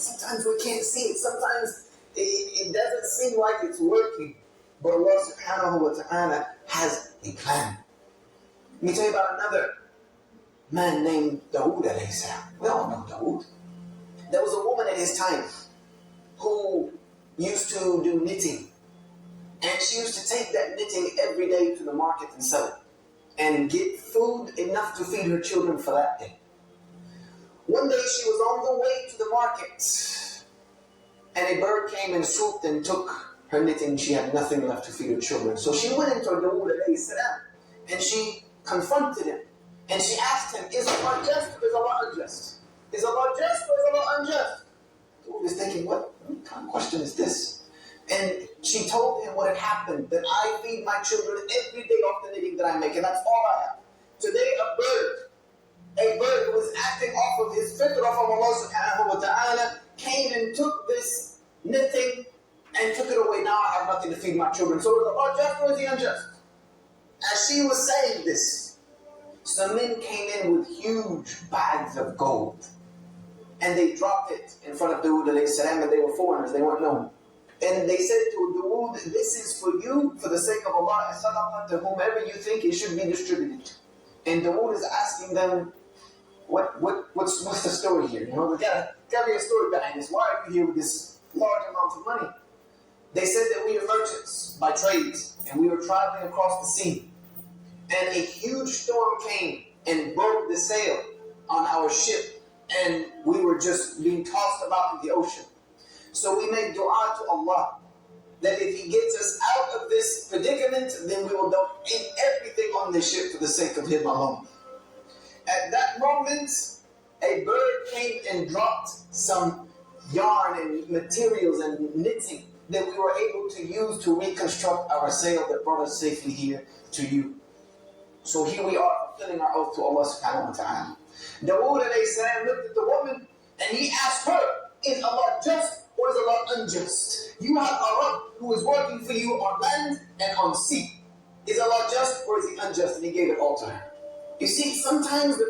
Sometimes we can't see it. Sometimes it doesn't seem like it's working. But Allah subhanahu wa ta'ala has a plan. Let me tell you about another man named Dawood alayhi salam. We all know Dawood. There was a woman at his time who used to do knitting. And she used to take that knitting every day to the market and sell it. And get food enough to feed her children for that day. One day she was on the way to the market. And a bird came and swooped and took her knitting. She had nothing left to feed her children. So she went into Dawood alayhi salam. And she confronted him. And she asked him, is Allah just or is Allah unjust? Is Allah just or is Allah unjust? Dawood is thinking, what kind of question is this? And she told him what had happened, that I feed my children every day off the knitting that I make, and that's all I have. Today a bird who was acting off of his fitrah from Allah subhanahu wa ta'ala came and took this knitting and took it away. Now I have nothing to feed my children. So is Allah just or is He unjust? As she was saying this, some men came in with huge bags of gold. And they dropped it in front of Dawood alayhi salam, and they were foreigners, they weren't known. And they said to Dawood, this is for you, for the sake of Allah, as sadaqah to whomever you think it should be distributed. And Dawood is asking them, what's the story here? You know, there's got to be a story behind this. Why are you here with this large amount of money? They said that we are merchants by trade, and we were traveling across the sea. And a huge storm came and broke the sail on our ship, and we were just being tossed about in the ocean. So we make dua to Allah that if He gets us out of this predicament, then we will donate everything on the ship for the sake of Him alone. At that moment, a bird came and dropped some yarn and materials and knitting that we were able to use to reconstruct our sail that brought us safely here to you. So here we are fulfilling our oath to Allah subhanahu wa ta'ala. Dawood alayhi salam looked at the woman and he asked her, is Allah just or is Allah unjust? You have a Rabb who is working for you on land and on sea. Is Allah just or is He unjust? And he gave it all to her. You see, sometimes the